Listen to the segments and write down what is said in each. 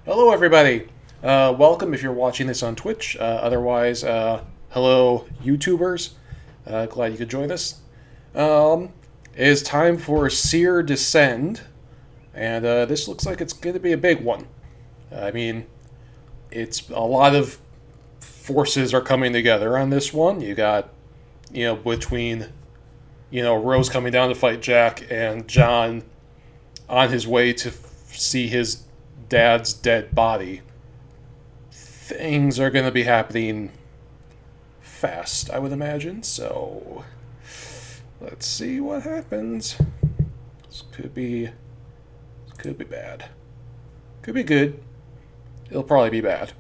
Hello, everybody. Welcome if you're watching this on Twitch. Otherwise, hello, YouTubers. Glad you could join us. It is time for Seer Descend, and this looks like it's going to be a big one. I mean, it's a lot of forces are coming together on this one. You got, between, Rose coming down to fight Jack and John on his way to see his dad's dead body. Things are going to be happening fast, I would imagine. So let's see what happens. This could be bad. Could be good. It'll probably be bad.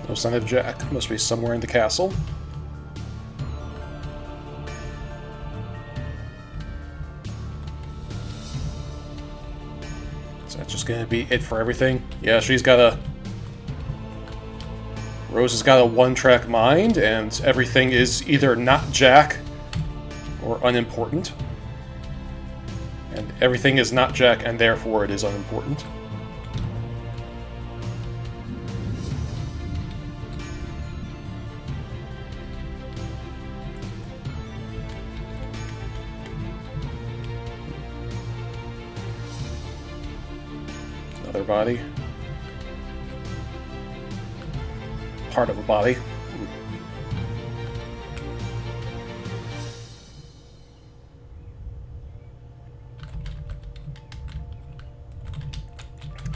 No sign of Jack. Must be somewhere in the castle. Is that just gonna be it for everything? Yeah, Rose has got a one-track mind, and everything is either not Jack or unimportant. And everything is not Jack, and therefore it is unimportant. Another body. Part of a body.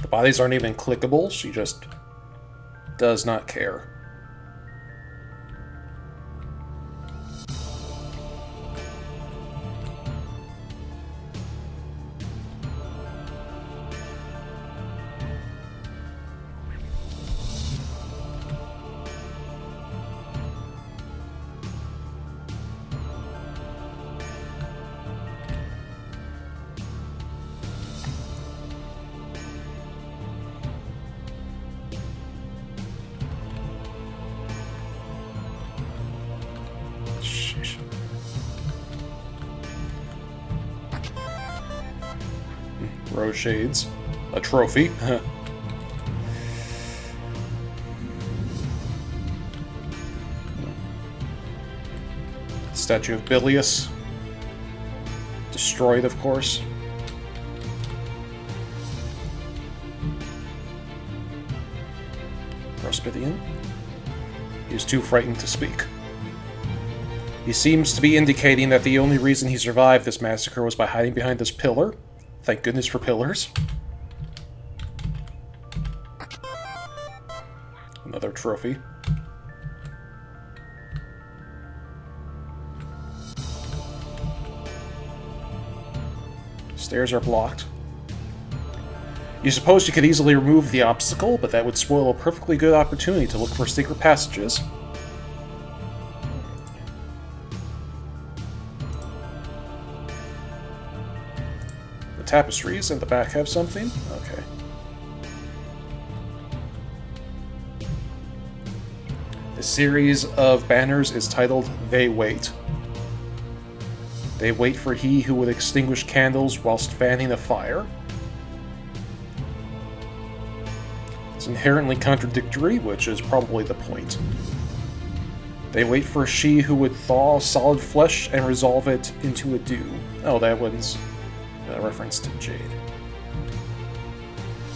The bodies aren't even clickable, she just does not care. Rose shades. A trophy. Statue of Bilius. Destroyed, of course. Prospidian. He is too frightened to speak. He seems to be indicating that the only reason he survived this massacre was by hiding behind this pillar. Thank goodness for pillars. Another trophy. Stairs are blocked. You suppose you could easily remove the obstacle, but that would spoil a perfectly good opportunity to look for secret passages. The tapestries in the back have something? Okay. The series of banners is titled They Wait. They wait for he who would extinguish candles whilst fanning a fire. It's inherently contradictory, which is probably the point. They wait for she who would thaw solid flesh and resolve it into a dew. Oh, that one's a reference to Jade.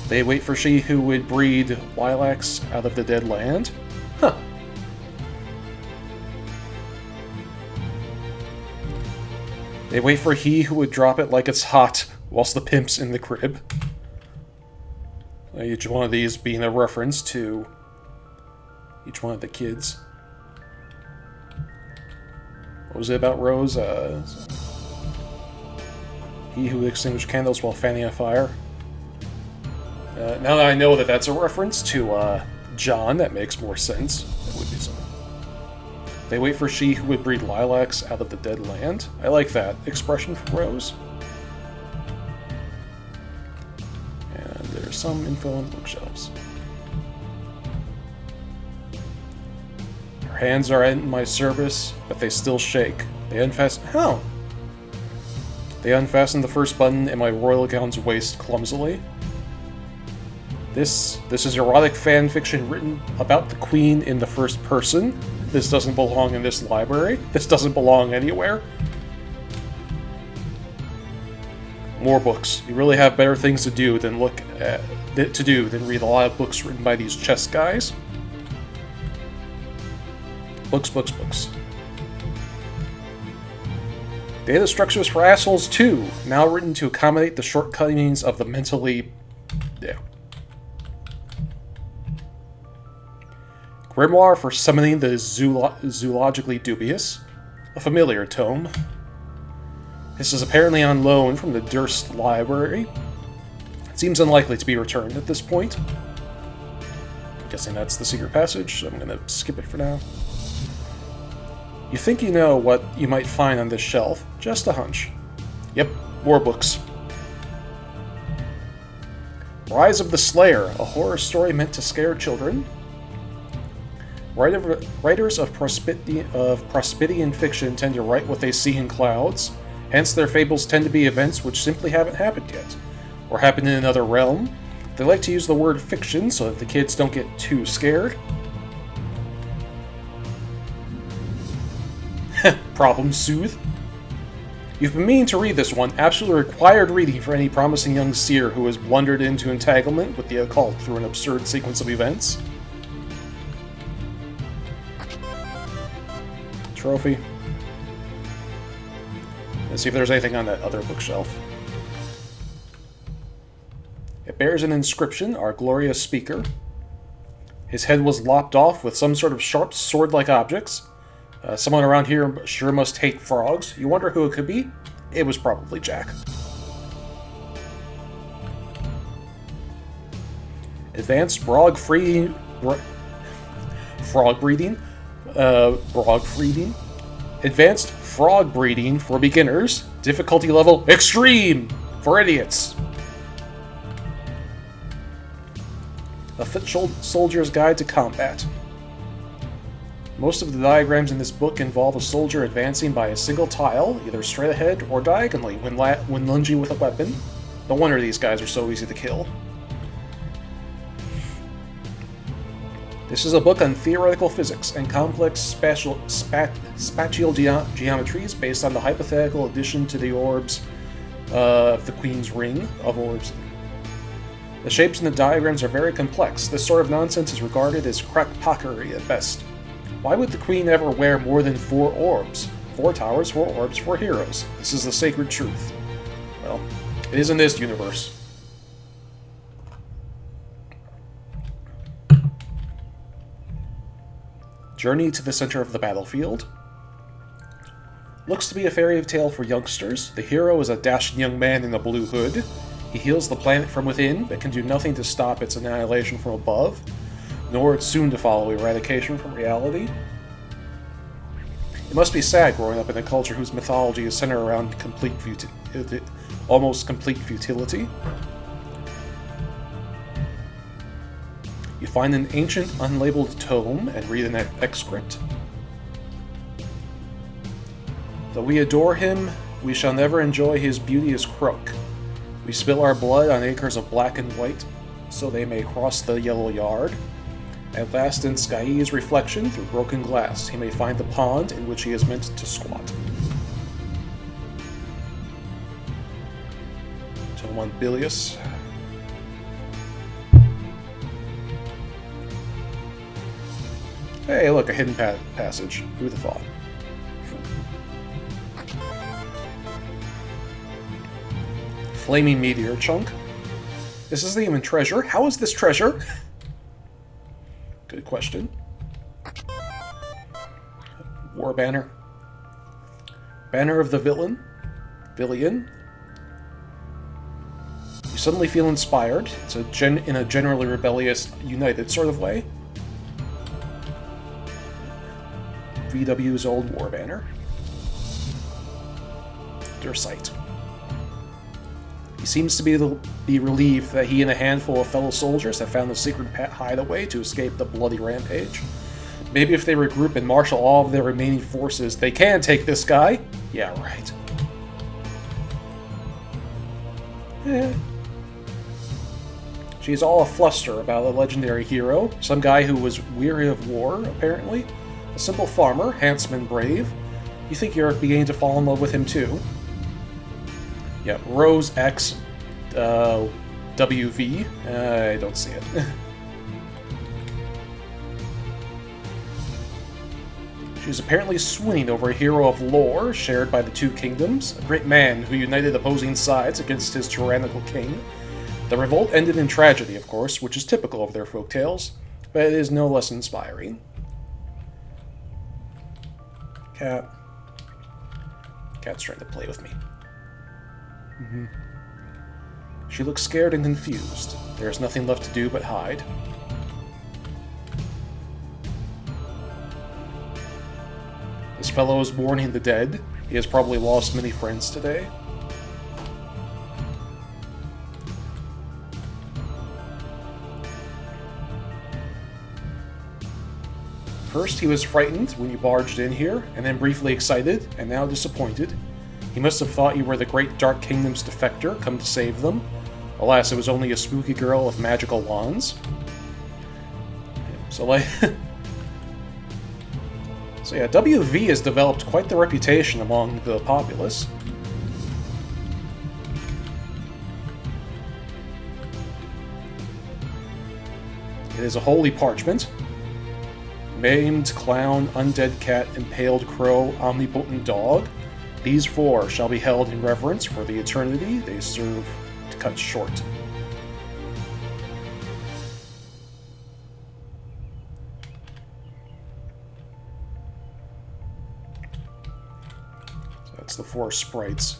They wait for she who would breed lilacs out of the dead land. Huh. They wait for he who would drop it like it's hot, whilst the pimp's in the crib. Each one of these being a reference to each one of the kids. What was it about Rose? He who would extinguish candles while fanning a fire. Now that I know that that's a reference to John, that makes more sense. That would be something. They wait for she who would breed lilacs out of the dead land. I like that expression from Rose. And there's some info on the bookshelves. Her hands are in my service, but they still shake. They unfasten. How? They unfasten the first button in my royal gown's waist clumsily. This is erotic fan fiction written about the queen in the first person. This doesn't belong in this library. This doesn't belong anywhere. More books. You really have better things to do than read a lot of books written by these chess guys. Books, books, books. Data Structures for Assholes 2, now written to accommodate the shortcomings of the mentally... Yeah. Grimoire for Summoning the Zoologically Dubious, a familiar tome. This is apparently on loan from the Durst Library. It seems unlikely to be returned at this point. I'm guessing that's the secret passage, so I'm going to skip it for now. You think you know what you might find on this shelf, just a hunch. Yep, more books. Rise of the Slayer, a horror story meant to scare children. Writers of Prospidian fiction tend to write what they see in clouds, hence their fables tend to be events which simply haven't happened yet, or happen in another realm. They like to use the word fiction so that the kids don't get too scared. Problem soothe. You've been meaning to read this one, absolutely required reading for any promising young seer who has blundered into entanglement with the occult through an absurd sequence of events. Trophy. Let's see if there's anything on that other bookshelf. It bears an inscription, Our Glorious Speaker. His head was lopped off with some sort of sharp sword-like objects. Someone around here sure must hate frogs. You wonder who it could be? It was probably Jack. Advanced frog breeding. Advanced frog breeding for beginners. Difficulty level extreme for idiots. A foot soldier's guide to combat. Most of the diagrams in this book involve a soldier advancing by a single tile, either straight ahead or diagonally when lunging with a weapon. No wonder these guys are so easy to kill. This is a book on theoretical physics and complex spatial geometries based on the hypothetical addition to the orbs of the Queen's Ring of Orbs. The shapes in the diagrams are very complex. This sort of nonsense is regarded as crackpockery at best. Why would the Queen ever wear more than 4 orbs? 4 towers, 4 orbs, 4 heroes. This is the sacred truth. Well, it is in this universe. Journey to the center of the battlefield. Looks to be a fairy tale for youngsters. The hero is a dashing young man in a blue hood. He heals the planet from within, but can do nothing to stop its annihilation from above, nor its soon-to-follow eradication from reality. It must be sad growing up in a culture whose mythology is centered around almost complete futility. You find an ancient, unlabeled tome and read an excerpt. Though we adore him, we shall never enjoy his beauteous croak. We spill our blood on acres of black and white, so they may cross the yellow yard. At last, in Sky's reflection through broken glass, he may find the pond in which he is meant to squat. Channel 1 Bilious. Hey, look, a hidden passage. Who'd have thought? Flaming meteor chunk. This isn't even treasure. How is this treasure? Good question. War banner. Banner of the villain. Villian. You suddenly feel inspired. It's in a generally rebellious, united sort of way. VW's old war banner. Dursite. He seems to be relieved that he and a handful of fellow soldiers have found a secret hideaway to escape the bloody rampage. Maybe if they regroup and marshal all of their remaining forces, they can take this guy? Yeah, right. She's all afluster about a legendary hero, some guy who was weary of war, apparently. A simple farmer, handsome and brave. You think you're beginning to fall in love with him too. Yeah, Rose X WV. I don't see it. She's apparently swooning over a hero of lore shared by the two kingdoms, a great man who united opposing sides against his tyrannical king. The revolt ended in tragedy, of course, which is typical of their folktales, but it is no less inspiring. Cat. Cat's trying to play with me. She looks scared and confused. There is nothing left to do but hide. This fellow is mourning the dead. He has probably lost many friends today. First he was frightened when you barged in here, and then briefly excited, and now disappointed. He must have thought you were the great Dark Kingdom's defector, come to save them. Alas, it was only a spooky girl with magical wands. So, So yeah, WV has developed quite the reputation among the populace. It is a holy parchment. Maimed clown, undead cat, impaled crow, omnipotent dog. These four shall be held in reverence for the eternity they serve to cut short. So that's the four sprites.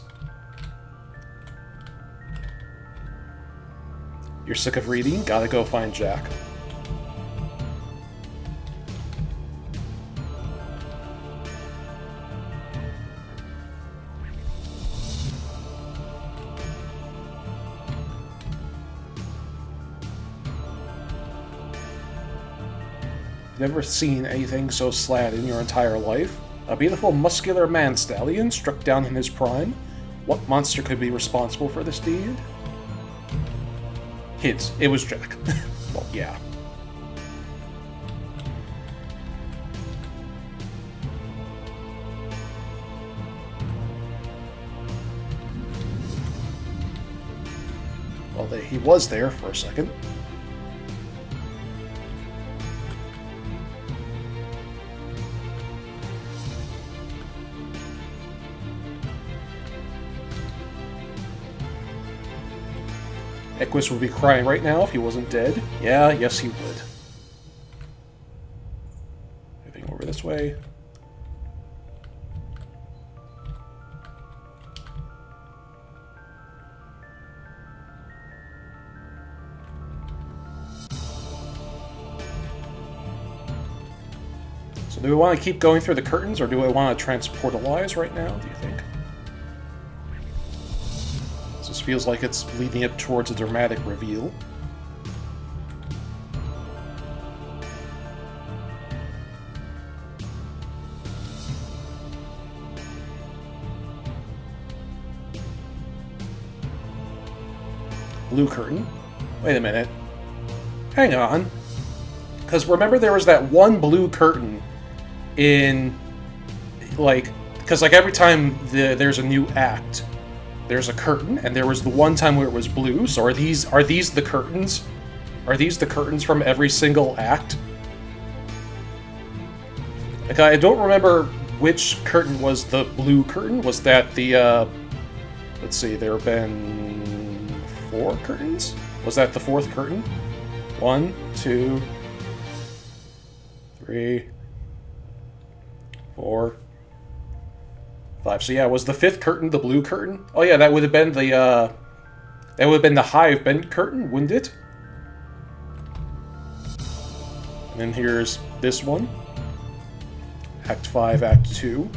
You're sick of reading? Gotta go find Jack. Never seen anything so sad in your entire life? A beautiful muscular man-stallion struck down in his prime? What monster could be responsible for this deed? His. It was Jack. Well, yeah. Well, he was there for a second. Equus would be crying right now if he wasn't dead. Yeah, yes he would. Moving over this way. So do we want to keep going through the curtains, or do I want to transportalize right now, do you think? This feels like it's leading up towards a dramatic reveal. Blue curtain. Wait a minute. Hang on. Because remember there was that one blue curtain in, like, because like every time there's a new act, there's a curtain, and there was the one time where it was blue. So are these the curtains? Are these the curtains from every single act? Like, I don't remember which curtain was the blue curtain. Was that the, let's see, there have been 4 curtains? Was that the 4th curtain? 1, 2, 3, 4, 5. So yeah, was the 5th curtain the blue curtain? Oh yeah, that would have been the hive bent curtain, wouldn't it? And then here's this one. Act 5, Act 2.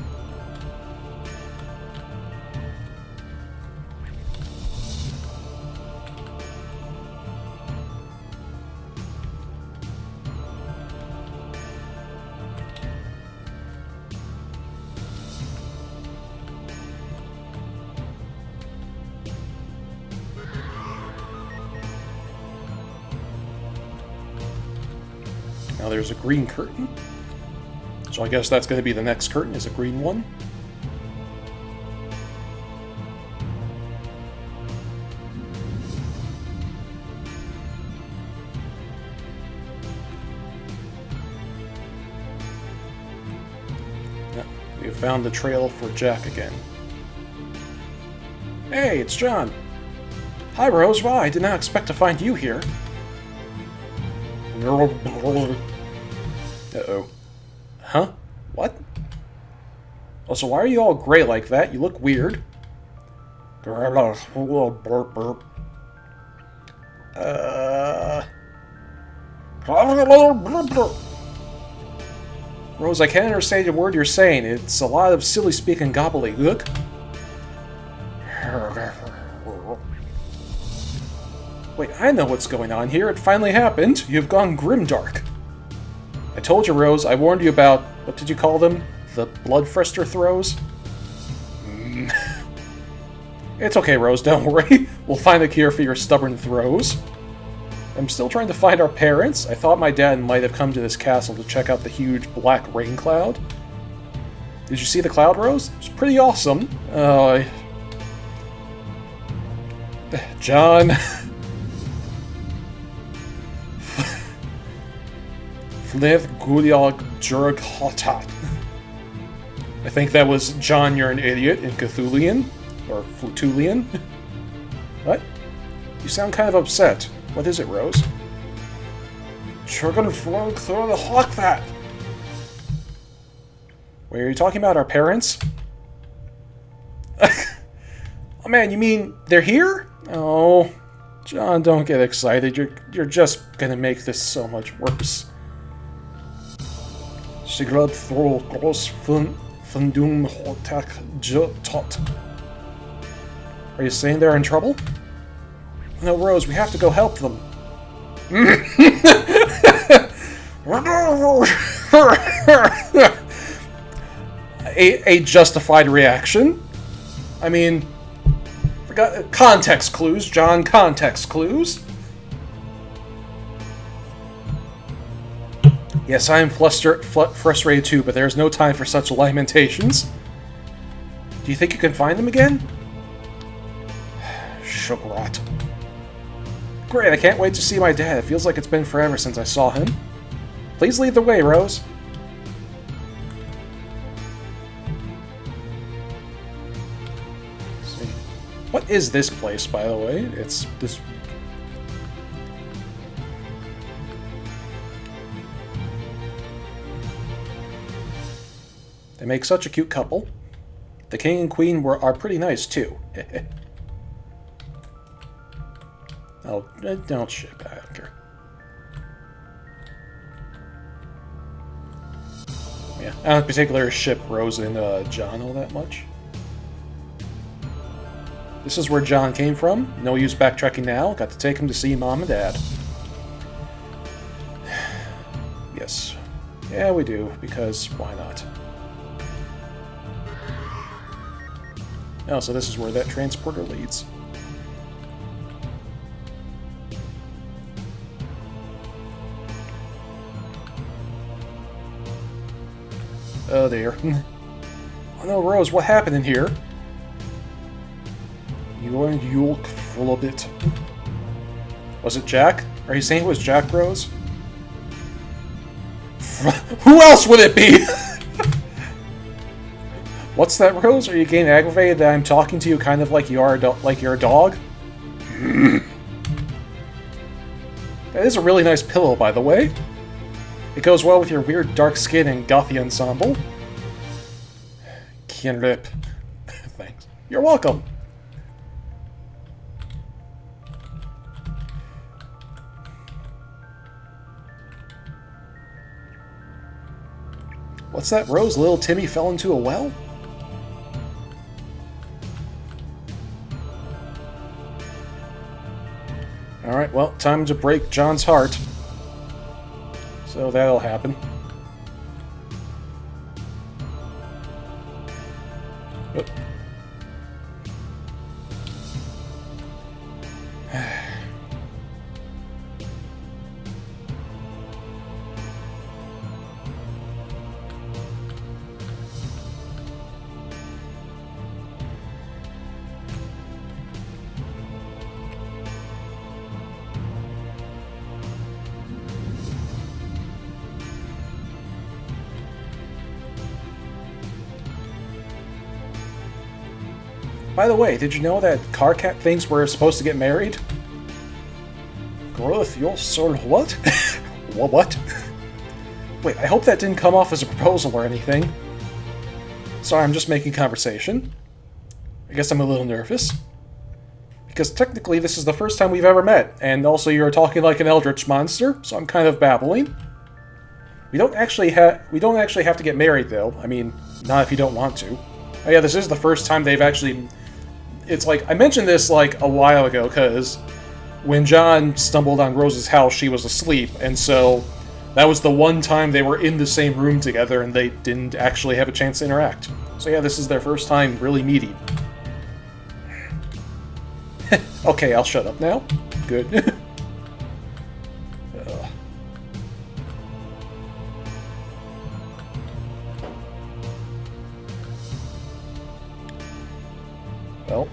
Now there's a green curtain. So I guess that's going to be the next curtain, is a green one. Yeah, we have found the trail for Jack again. Hey, it's John. Hi, Rose. Wow, I did not expect to find you here. Uh-oh. Huh? What? Also, why are you all gray like that? You look weird. Rose, I can't understand a word you're saying. It's a lot of silly speaking gobbledygook. Wait, I know what's going on here. It finally happened. You've gone grimdark. I told you, Rose. I warned you about... What did you call them? The bloodfrester throws? It's okay, Rose. Don't worry. We'll find a cure for your stubborn throws. I'm still trying to find our parents. I thought my dad might have come to this castle to check out the huge black rain cloud. Did you see the cloud, Rose? It's pretty awesome. John... Fliv Guliog Jurg Hotat. I think that was John, you're an idiot in Cthulian. Or Flutulian. What? You sound kind of upset. What is it, Rose? Churgan flung through the hawk that. Wait, are you talking about our parents? Oh man, you mean they're here? Oh, John, don't get excited. You're just gonna make this so much worse. Sigrad thro gros fundum hotak tot. Are you saying they're in trouble? No, Rose, we have to go help them. a justified reaction. I mean, forgot context clues, John. Context clues. Yes, I am frustrated too, but there's no time for such lamentations. Do you think you can find them again? Shugrat. Great, I can't wait to see my dad. It feels like it's been forever since I saw him. Please lead the way, Rose. Let's see. What is this place, by the way? It's this... They make such a cute couple. The king and queen are pretty nice, too. Oh, don't ship. I don't care. Yeah, I don't particularly ship Rose and John all that much. This is where John came from. No use backtracking now. Got to take him to see Mom and Dad. Yes. Yeah, we do, because why not? Oh, so this is where that transporter leads. Oh dear. Oh no, Rose, what happened in here? You're yolk full of it. Was it Jack? Are you saying it was Jack, Rose? Who else would it be? What's that, Rose? Are you getting aggravated that I'm talking to you kind of like you are like you're a dog? That is a really nice pillow, by the way. It goes well with your weird dark skin and gothy ensemble. Can rip. Thanks. You're welcome. What's that, Rose? Little Timmy fell into a well? Alright, well, time to break John's heart. So that'll happen. Oop. By the way, did you know that car cat things were supposed to get married? Growth, your soul, what? What? Wait, I hope that didn't come off as a proposal or anything. Sorry, I'm just making conversation. I guess I'm a little nervous. Because technically this is the first time we've ever met, and also you're talking like an eldritch monster, so I'm kind of babbling. We don't actually have to get married though. I mean, not if you don't want to. Oh yeah, this is the first time they've actually... It's like, I mentioned this like a while ago, because when John stumbled on Rose's house, she was asleep, and so that was the one time they were in the same room together and they didn't actually have a chance to interact. So yeah, this is their first time really meeting. Okay, I'll shut up now. Good. Well,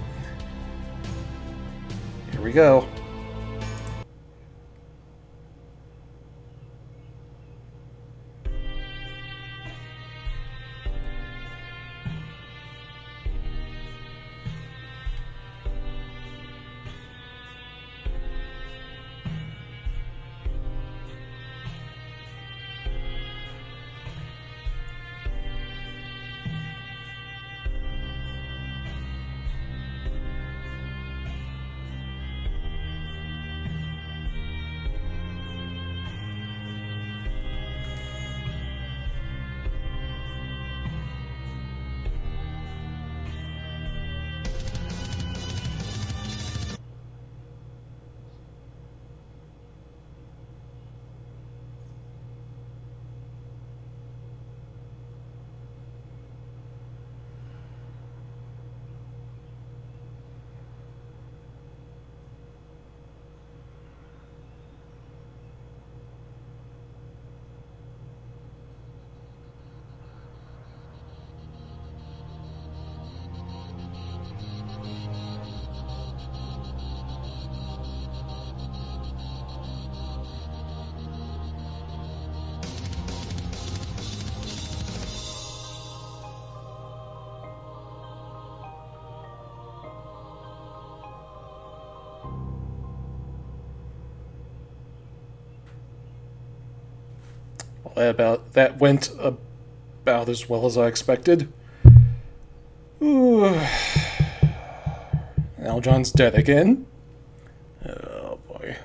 here we go. That went about as well as I expected. Ooh. Now John's dead again. Oh boy.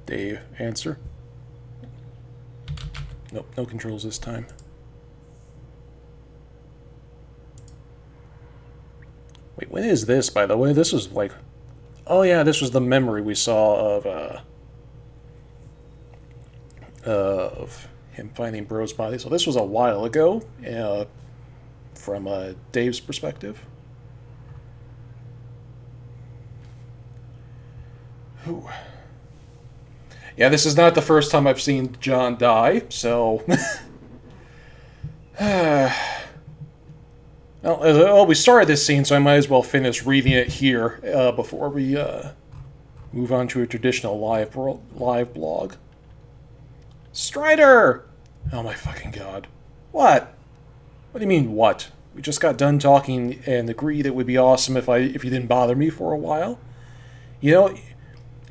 Dave, answer. Nope, no controls this time. Wait, when is this, by the way? This was like... Oh yeah, this was the memory we saw of him finding Bro's body. So this was a while ago, from Dave's perspective. Whew. Yeah, this is not the first time I've seen John die, so... well, we started this scene, so I might as well finish reading it here before we move on to a traditional live blog. Strider! Oh my fucking god. What? What do you mean, what? We just got done talking and agreed it would be awesome if you didn't bother me for a while. You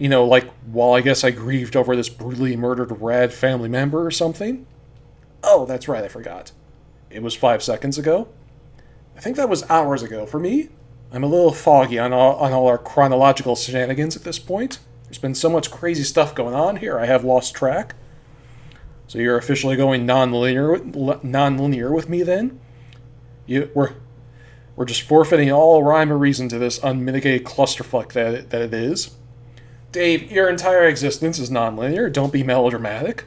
know, like, while I guess I grieved over this brutally murdered rad family member or something? Oh, that's right, I forgot. It was 5 seconds ago? I think that was hours ago for me. I'm a little foggy on all our chronological shenanigans at this point. There's been so much crazy stuff going on here, I have lost track. So you're officially going non-linear with me then? We're just forfeiting all rhyme or reason to this unmitigated clusterfuck that it is. Dave, your entire existence is non-linear. Don't be melodramatic.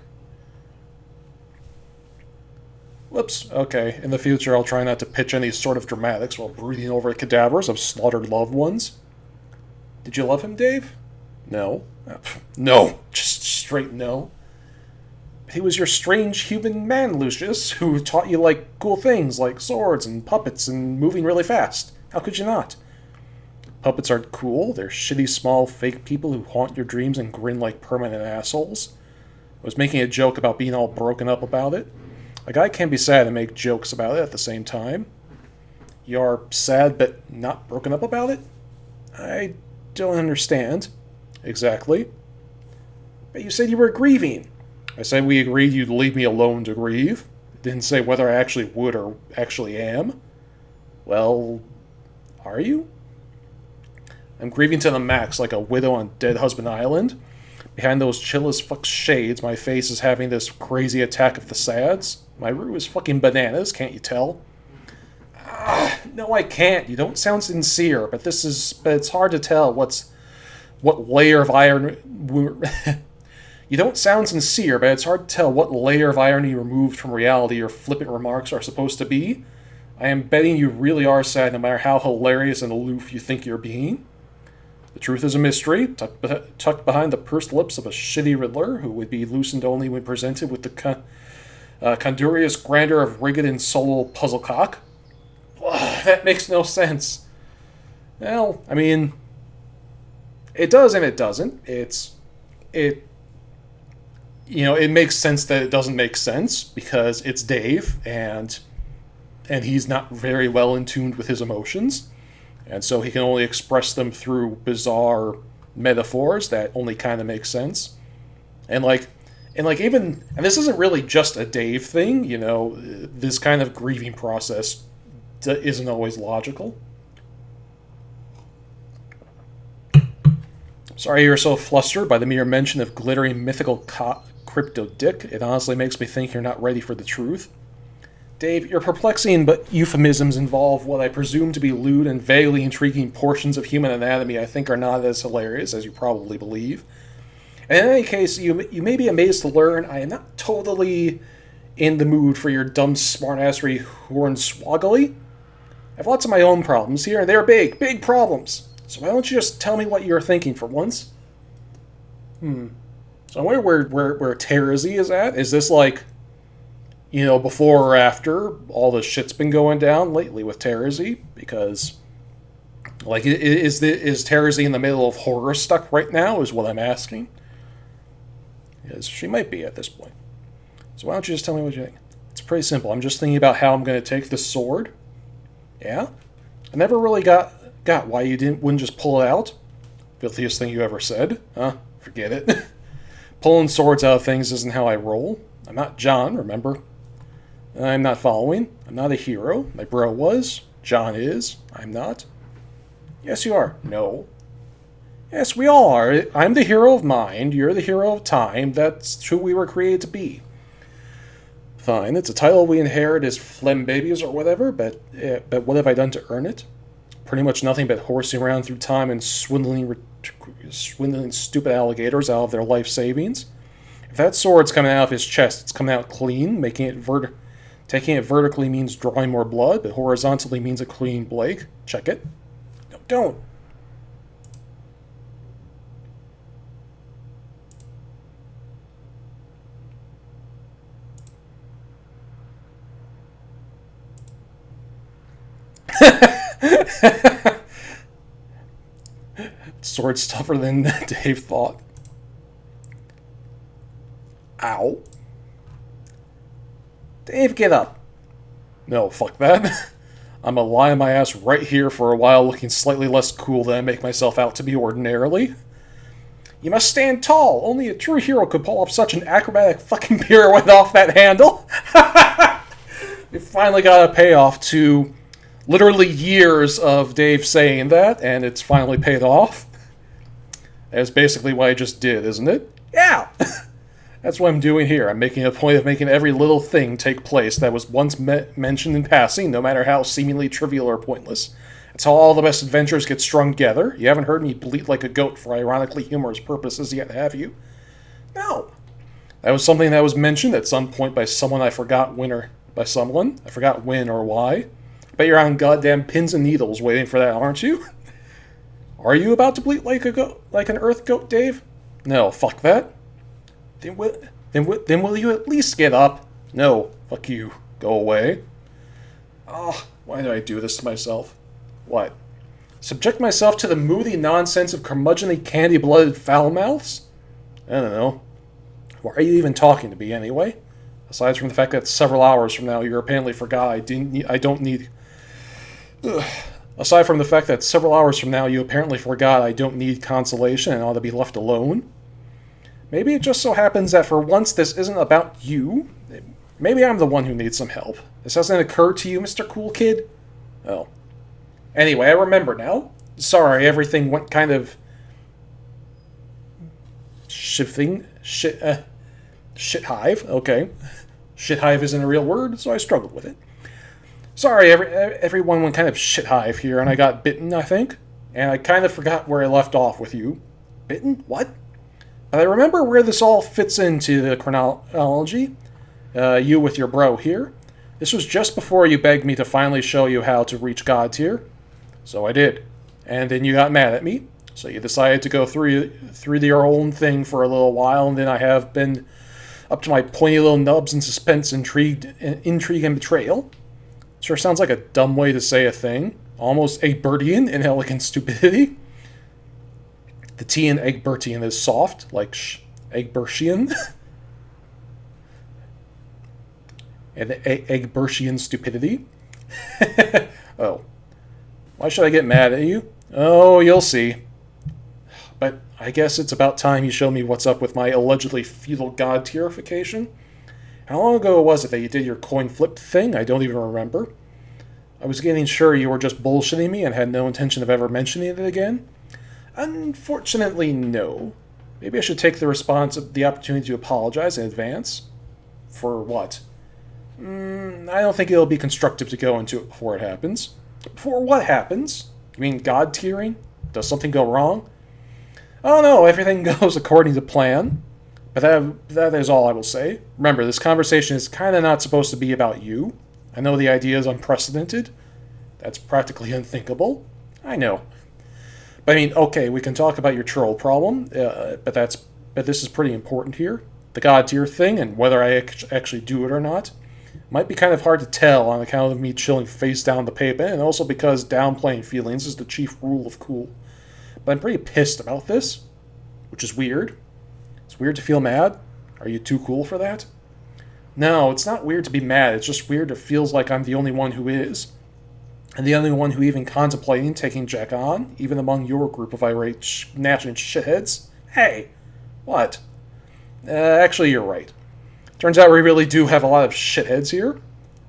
Whoops, okay. In the future, I'll try not to pitch any sort of dramatics while brooding over cadavers of slaughtered loved ones. Did you love him, Dave? No. No. Just straight no. He was your strange human man, Lucius, who taught you, like, cool things, like swords and puppets and moving really fast. How could you not? Puppets aren't cool. They're shitty, small, fake people who haunt your dreams and grin like permanent assholes. I was making a joke about being all broken up about it. A guy can be sad and make jokes about it at the same time. You're sad but not broken up about it? I don't understand. Exactly. But you said you were grieving. I said we agreed you'd leave me alone to grieve. Didn't say whether I actually would or actually am. Well, are you? I'm grieving to the max like a widow on Dead Husband Island. Behind those chill as fuck shades, my face is having this crazy attack of the sads. My roux is fucking bananas, can't you tell? No, I can't. You don't sound sincere, but it's hard to tell what layer of irony... You don't sound sincere, but it's hard to tell what layer of irony removed from reality your flippant remarks are supposed to be. I am betting you really are sad no matter how hilarious and aloof you think you're being. The truth is a mystery, tucked behind the pursed lips of a shitty Riddler who would be loosened only when presented with the condurious grandeur of rigged and solo puzzlecock. That makes no sense. Well, I mean, it does and it doesn't. It makes sense that it doesn't make sense because it's Dave and he's not very well in tune with his emotions. And so he can only express them through bizarre metaphors that only kind of make sense. And this isn't really just a Dave thing, this kind of grieving process isn't always logical. Sorry you're so flustered by the mere mention of glittering mythical crypto dick. It honestly makes me think you're not ready for the truth. Dave, your perplexing but euphemisms involve what I presume to be lewd and vaguely intriguing portions of human anatomy I think are not as hilarious as you probably believe. And in any case, you may be amazed to learn I am not totally in the mood for your dumb smartassery hornswoggly. I have lots of my own problems here, and they're big problems. So why don't you just tell me what you're thinking for once? So I wonder where Terezi is at. Is this like... before or after all the shit's been going down lately with Terezi? Because, is Terezi in the middle of Homestuck right now, is what I'm asking? Because she might be at this point. So why don't you just tell me what you think? It's pretty simple. I'm just thinking about how I'm going to take this sword. Yeah? I never really got why you wouldn't just pull it out. Filthiest thing you ever said. Huh? Forget it. Pulling swords out of things isn't how I roll. I'm not John, remember? I'm not following. I'm not a hero. My bro was. John is. I'm not. Yes, you are. No. Yes, we all are. I'm the hero of mind. You're the hero of time. That's who we were created to be. Fine. It's a title we inherit as phlegm babies or whatever, but what have I done to earn it? Pretty much nothing but horsing around through time and swindling stupid alligators out of their life savings. If that sword's coming out of his chest, it's coming out clean, taking it vertically means drawing more blood, but horizontally means a clean blade. Check it. No, don't. Sword's tougher than Dave thought. Ow. Dave, get up. No, fuck that. I'm gonna lie on my ass right here for a while looking slightly less cool than I make myself out to be ordinarily. You must stand tall. Only a true hero could pull off such an acrobatic fucking pirouette off that handle. We finally got a payoff to literally years of Dave saying that, and it's finally paid off. That's basically what I just did, isn't it? Yeah! That's what I'm doing here. I'm making a point of making every little thing take place that was once mentioned in passing, no matter how seemingly trivial or pointless. That's how all the best adventures get strung together. You haven't heard me bleat like a goat for ironically humorous purposes yet, have you? No. That was something that was mentioned at some point by someone I forgot when or... by someone. I forgot when or why. I bet you're on goddamn pins and needles waiting for that, aren't you? Are you about to bleat like a goat, like an earth goat, Dave? No, fuck that. Then will you at least get up? No, fuck you. Go away. Oh, why did I do this to myself? What? Subject myself to the moody nonsense of curmudgeonly candy-blooded foul-mouths? I don't know. Why are you even talking to me, anyway? Aside from the fact that several hours from now you apparently forgot Aside from the fact that several hours from now you apparently forgot I don't need consolation and ought to be left alone. Maybe it just so happens that for once this isn't about you. Maybe I'm the one who needs some help. This hasn't occurred to you, Mr. Cool Kid? Oh. Anyway, I remember now. Sorry, everything went kind of... shit hive, okay. Shit hive isn't a real word, so I struggled with it. Sorry, everyone went kind of shit hive here, and I got bitten, I think. And I kind of forgot where I left off with you. Bitten? What? But I remember where this all fits into the chronology. You with your bro here. This was just before you begged me to finally show you how to reach God tier. So I did. And then you got mad at me. So you decided to go through your own thing for a little while, and then I have been up to my pointy little nubs in suspense, intrigue, and betrayal. Sure sounds like a dumb way to say a thing. Almost Egbertian in elegant stupidity. The T in Egbertian is soft, like Egbertian. And Egbertian stupidity. Oh. Why should I get mad at you? Oh, you'll see. But I guess it's about time you show me what's up with my allegedly feudal god tierification. How long ago was it that you did your coin flip thing? I don't even remember. I was getting sure you were just bullshitting me and had no intention of ever mentioning it again. Unfortunately, no. Maybe I should take the opportunity to apologize in advance. For what? I don't think it'll be constructive to go into it before it happens. Before what happens? You mean god tiering? Does something go wrong? Oh no, everything goes according to plan. But that is all I will say. Remember, this conversation is kind of not supposed to be about you. I know the idea is unprecedented. That's practically unthinkable. I know. But I mean, okay, we can talk about your troll problem, but this is pretty important here. The god tier thing, and whether I actually do it or not. Might be kind of hard to tell on account of me chilling face down the pavement, and also because downplaying feelings is the chief rule of cool. But I'm pretty pissed about this, which is weird. It's weird to feel mad. Are you too cool for that? No, it's not weird to be mad. It's just weird it feels like I'm the only one who is. And the only one who even contemplating taking Jack on, even among your group of irate gnashing shitheads. Hey, what? Actually, you're right. Turns out we really do have a lot of shitheads here.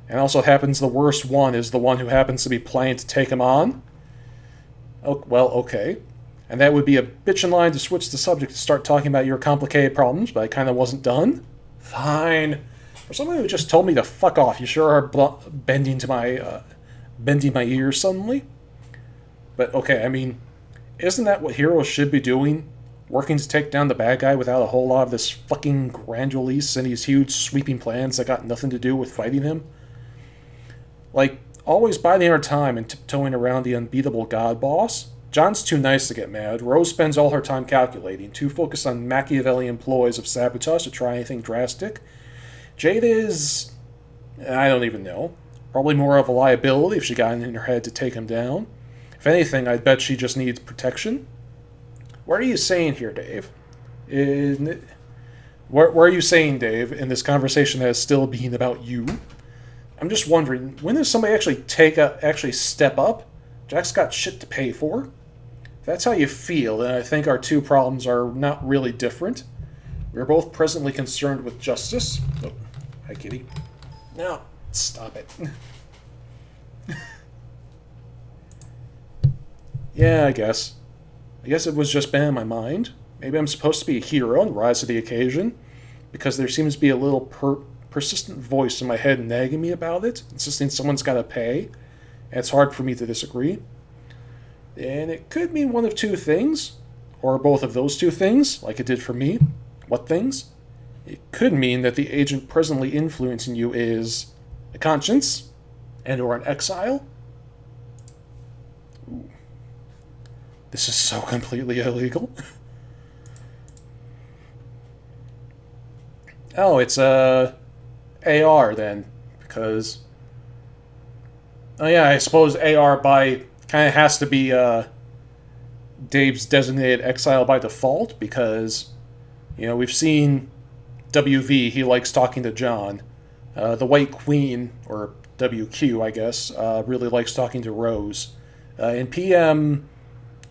And also happens the worst one is the one who happens to be planning to take him on. Oh, well, okay. And that would be a bitchin' line to switch the subject to start talking about your complicated problems, but I kind of wasn't done. Fine. For someone who just told me to fuck off, you sure are bending my ears suddenly. But okay, I mean, isn't that what heroes should be doing? Working to take down the bad guy without a whole lot of this fucking grandiose and these huge sweeping plans that got nothing to do with fighting him? Like, always biding our time and tiptoeing around the unbeatable god boss. John's too nice to get mad. Rose spends all her time calculating, too focused on Machiavellian ploys of sabotage to try anything drastic. Jade is... I don't even know. Probably more of a liability if she got in her head to take him down. If anything, I bet she just needs protection. What are you saying here, Dave? What are you saying, Dave, in this conversation that is still being about you? I'm just wondering, when does somebody actually step up? Jack's got shit to pay for. If that's how you feel, then I think our two problems are not really different. We're both presently concerned with justice. Oh, hi, kitty. No, stop it. Yeah, I guess. It was just been in my mind. Maybe I'm supposed to be a hero and rise to the occasion, because there seems to be a little persistent voice in my head nagging me about it, insisting someone's got to pay, and it's hard for me to disagree. And it could mean one of two things, or both of those two things, like it did for me. What things? It could mean that the agent presently influencing you is a conscience, and or an exile. Ooh. This is so completely illegal. Oh, it's AR then, because... Oh yeah, I suppose AR kind of has to be Dave's designated exile by default, because, you know, we've seen WV, he likes talking to John. The White Queen, or WQ, I guess, really likes talking to Rose. And PM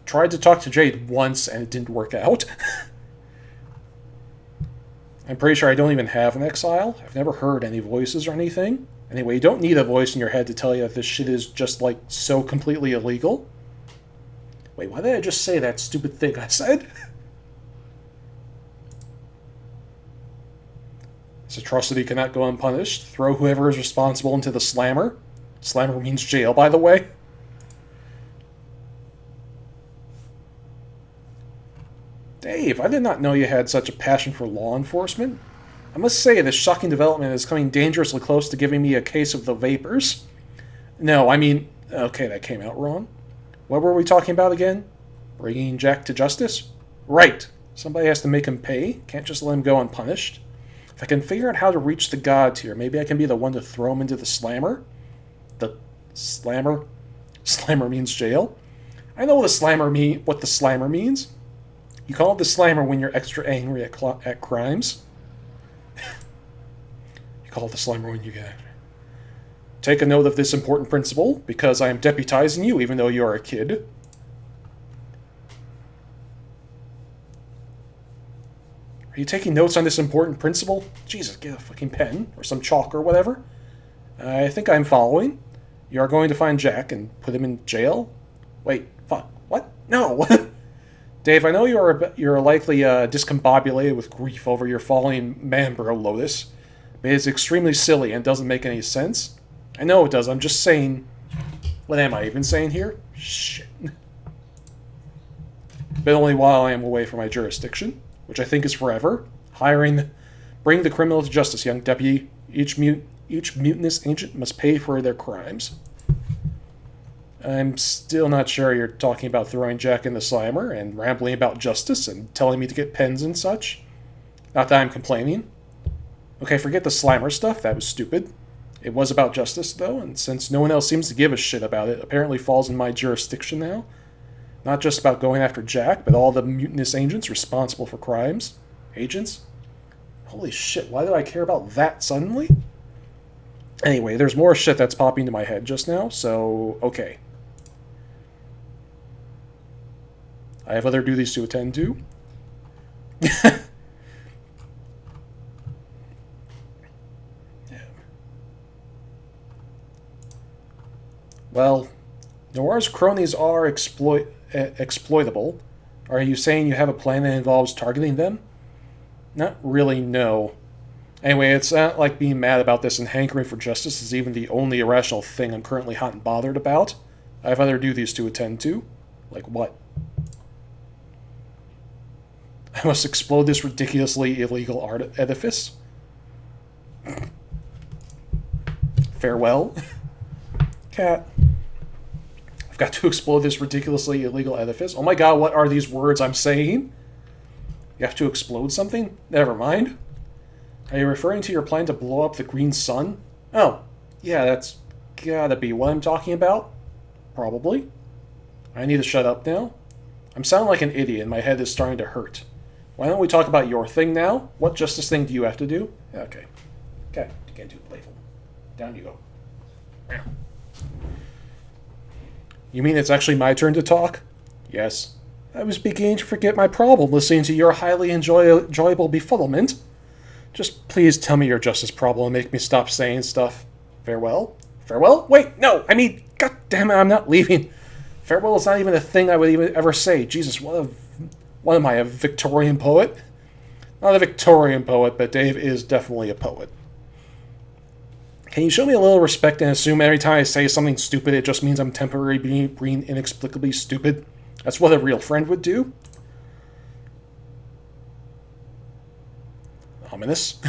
tried to talk to Jade once, and it didn't work out. I'm pretty sure I don't even have an exile. I've never heard any voices or anything. Anyway, you don't need a voice in your head to tell you that this shit is just, like, so completely illegal. Wait, why did I just say that stupid thing I said? This atrocity cannot go unpunished. Throw whoever is responsible into the slammer. Slammer means jail, by the way. Dave, I did not know you had such a passion for law enforcement. I must say, this shocking development is coming dangerously close to giving me a case of the vapors. No, I mean... Okay, that came out wrong. What were we talking about again? Bringing Jack to justice? Right. Somebody has to make him pay. Can't just let him go unpunished. If I can figure out how to reach the gods here, maybe I can be the one to throw him into the slammer? The slammer? Slammer means jail? I know what the slammer means. You call it the slammer when you're extra angry at crimes. You call it the slammer when you get angry. Take a note of this important principle, because I am deputizing you even though you are a kid. Are you taking notes on this important principle? Jesus, get a fucking pen, or some chalk or whatever. I think I'm following. You are going to find Jack and put him in jail? Wait, fuck, what? No! Dave, I know you're likely discombobulated with grief over your falling Manbro Lotus, but it's extremely silly and doesn't make any sense. I know it does, I'm just saying... What am I even saying here? Shit. Been only while I am away from my jurisdiction, which I think is forever. Bring the criminal to justice, young deputy. Each mutinous agent must pay for their crimes. I'm still not sure you're talking about throwing Jack in the slammer and rambling about justice and telling me to get pens and such. Not that I'm complaining. Okay, forget the slammer stuff, that was stupid. It was about justice, though, and since no one else seems to give a shit about it, apparently falls in my jurisdiction now. Not just about going after Jack, but all the mutinous agents responsible for crimes. Agents? Holy shit, why do I care about that suddenly? Anyway, there's more shit that's popping into my head just now, so okay. I have other duties to attend to. Well, Noir's cronies are exploitable. Are you saying you have a plan that involves targeting them? Not really, no. Anyway, it's not like being mad about this and hankering for justice is even the only irrational thing I'm currently hot and bothered about. I have other duties to attend to. Like what? I must explode this ridiculously illegal art edifice. Farewell. Cat. I've got to explode this ridiculously illegal edifice. Oh my god, what are these words I'm saying? You have to explode something? Never mind. Are you referring to your plan to blow up the green sun? Oh, yeah, that's gotta be what I'm talking about? Probably. I need to shut up now. I'm sounding like an idiot and my head is starting to hurt. Why don't we talk about your thing now? What justice thing do you have to do? Okay. Okay, you can't do playful. Down you go. You mean it's actually my turn to talk? Yes. I was beginning to forget my problem listening to your highly enjoyable befuddlement. Just please tell me your justice problem and make me stop saying stuff. Farewell? Farewell? Wait, no, I mean, god damn it, I'm not leaving. Farewell is not even a thing I would even ever say. Jesus, what am I, a Victorian poet? Not a Victorian poet, but Dave is definitely a poet. Can you show me a little respect and assume every time I say something stupid, it just means I'm temporarily being inexplicably stupid? That's what a real friend would do. Ominous.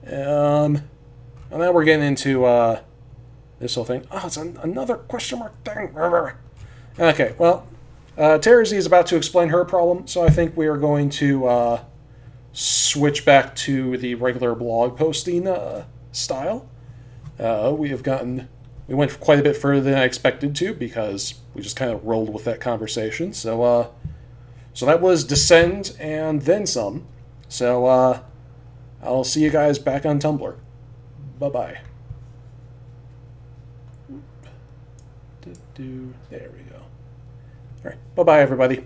And now we're getting into this whole thing. Oh, it's another question mark thing. Okay, well, Terezi is about to explain her problem, so I think we are going to switch back to the regular blog posting style. We went quite a bit further than I expected to because we just kind of rolled with that conversation. So that was Descend and then some. So I'll see you guys back on Tumblr. Bye-bye. There we go. All right. Bye-bye, everybody.